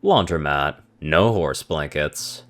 Laundromat. No horse blankets.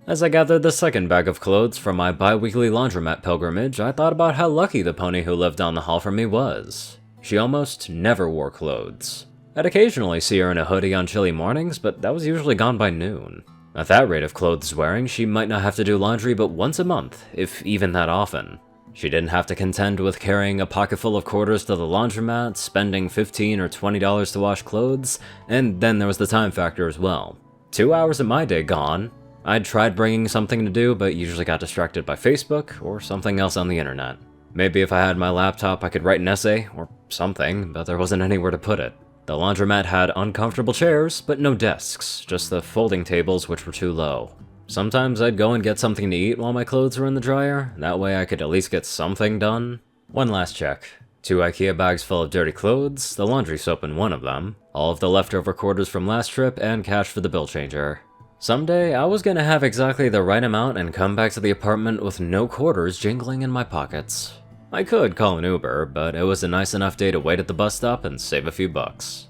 As I gathered the second bag of clothes from my bi-weekly laundromat pilgrimage, I thought about how lucky the pony who lived down the hall from me was. She almost never wore clothes. I'd occasionally see her in a hoodie on chilly mornings, but that was usually gone by noon. At that rate of clothes wearing, she might not have to do laundry but once a month, if even that often. She didn't have to contend with carrying a pocket full of quarters to the laundromat, spending $15 or $20 to wash clothes, and then there was the time factor as well. 2 hours of my day gone. I'd tried bringing something to do, but usually got distracted by Facebook or something else on the internet. Maybe if I had my laptop I could write an essay, or something, but there wasn't anywhere to put it. The laundromat had uncomfortable chairs, but no desks, just the folding tables which were too low. Sometimes I'd go and get something to eat while my clothes were in the dryer, that way I could at least get something done. One last check. 2 IKEA bags full of dirty clothes, the laundry soap in one of them, all of the leftover quarters from last trip, and cash for the bill changer. Someday, I was gonna have exactly the right amount and come back to the apartment with no quarters jingling in my pockets. I could call an Uber, but it was a nice enough day to wait at the bus stop and save a few bucks.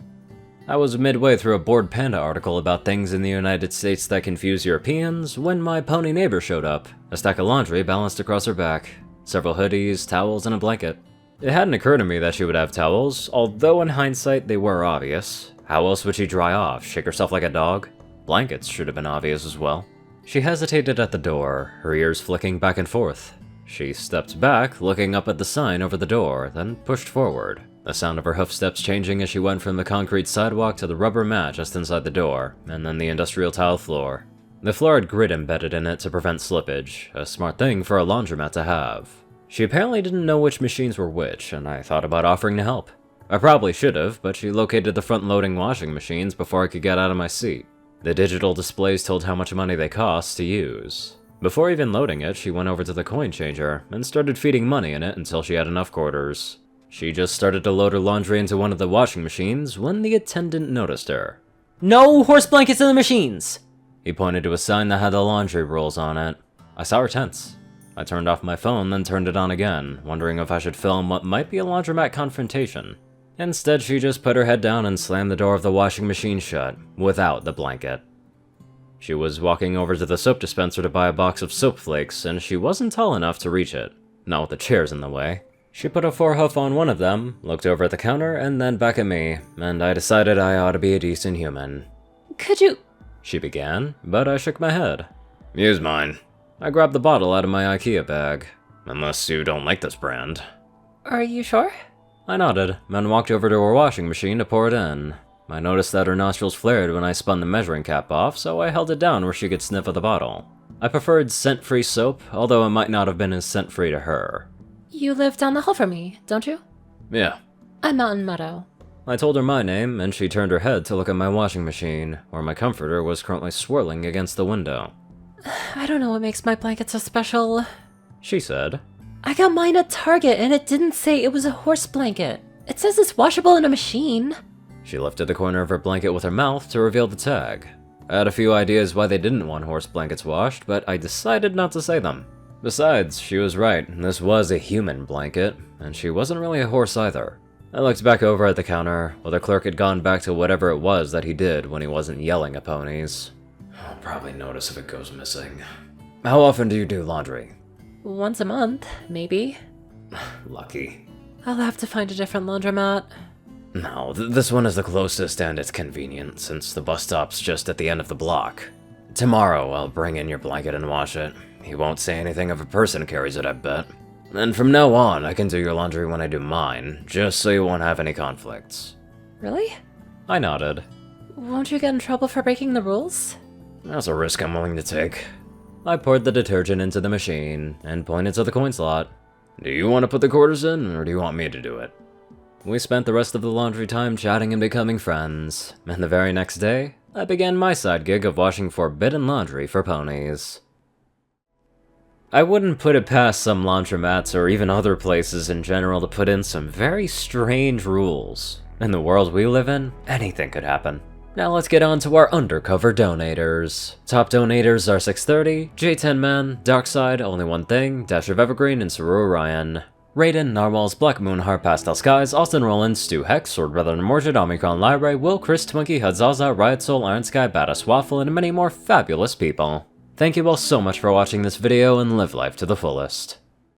I was midway through a Bored Panda article about things in the United States that confuse Europeans when my pony neighbor showed up, a stack of laundry balanced across her back, several hoodies, towels, and a blanket. It hadn't occurred to me that she would have towels, although in hindsight they were obvious. How else would she dry off? Shake herself like a dog? Blankets should have been obvious as well. She hesitated at the door, her ears flicking back and forth. She stepped back, looking up at the sign over the door, then pushed forward, the sound of her hoofsteps changing as she went from the concrete sidewalk to the rubber mat just inside the door, and then the industrial tile floor. The floor had grit embedded in it to prevent slippage, a smart thing for a laundromat to have. She apparently didn't know which machines were which, and I thought about offering to help. I probably should have, but she located the front-loading washing machines before I could get out of my seat. The digital displays told how much money they cost to use. Before even loading it, she went over to the coin changer and started feeding money in it until she had enough quarters. She just started to load her laundry into one of the washing machines when the attendant noticed her. No horse blankets in the machines! He pointed to a sign that had the laundry rules on it. I saw her tense. I turned off my phone, then turned it on again, wondering if I should film what might be a laundromat confrontation. Instead, she just put her head down and slammed the door of the washing machine shut, without the blanket. She was walking over to the soap dispenser to buy a box of soap flakes, and she wasn't tall enough to reach it, not with the chairs in the way. She put a forehoof on one of them, looked over at the counter, and then back at me, and I decided I ought to be a decent human. Could you... She began, but I shook my head. Use mine. I grabbed the bottle out of my IKEA bag. Unless you don't like this brand. Are you sure? I nodded, then walked over to her washing machine to pour it in. I noticed that her nostrils flared when I spun the measuring cap off, so I held it down where she could sniff of the bottle. I preferred scent-free soap, although it might not have been as scent-free to her. You live down the hall from me, don't you? Yeah. I'm Mountain Meadow. I told her my name, and she turned her head to look at my washing machine, where my comforter was currently swirling against the window. I don't know what makes my blanket so special, she said. I got mine at Target, and it didn't say it was a horse blanket. It says it's washable in a machine. She lifted the corner of her blanket with her mouth to reveal the tag. I had a few ideas why they didn't want horse blankets washed, but I decided not to say them. Besides, she was right, this was a human blanket, and she wasn't really a horse either. I looked back over at the counter, while the clerk had gone back to whatever it was that he did when he wasn't yelling at ponies. I'll probably notice if it goes missing. How often do you do laundry? Once a month, maybe. Lucky. I'll have to find a different laundromat. No, this one is the closest and it's convenient, since the bus stop's just at the end of the block. Tomorrow, I'll bring in your blanket and wash it. He won't say anything if a person carries it, I bet. And from now on, I can do your laundry when I do mine, just so you won't have any conflicts. Really? I nodded. Won't you get in trouble for breaking the rules? That's a risk I'm willing to take. I poured the detergent into the machine, and pointed to the coin slot. Do you want to put the quarters in, or do you want me to do it? We spent the rest of the laundry time chatting and becoming friends, and the very next day, I began my side gig of washing forbidden laundry for ponies. I wouldn't put it past some laundromats or even other places in general to put in some very strange rules. In the world we live in, anything could happen. Now let's get on to our undercover donators. Top donators are 630, J10Man, Darkside, Only One Thing, Dash of Evergreen, and Ceru Orion. Rayden, Narwhals, Blackmoonheart, Pastel Skies, Austin Rolan, Stu Hex, Sword Brother Mordred, Omicron, Lyrae, Will, Chris, Twinkie, Zaza, Riot Soul, Iron Sky, Badass Waffle, and many more fabulous people. Thank you all so much for watching this video and live life to the fullest.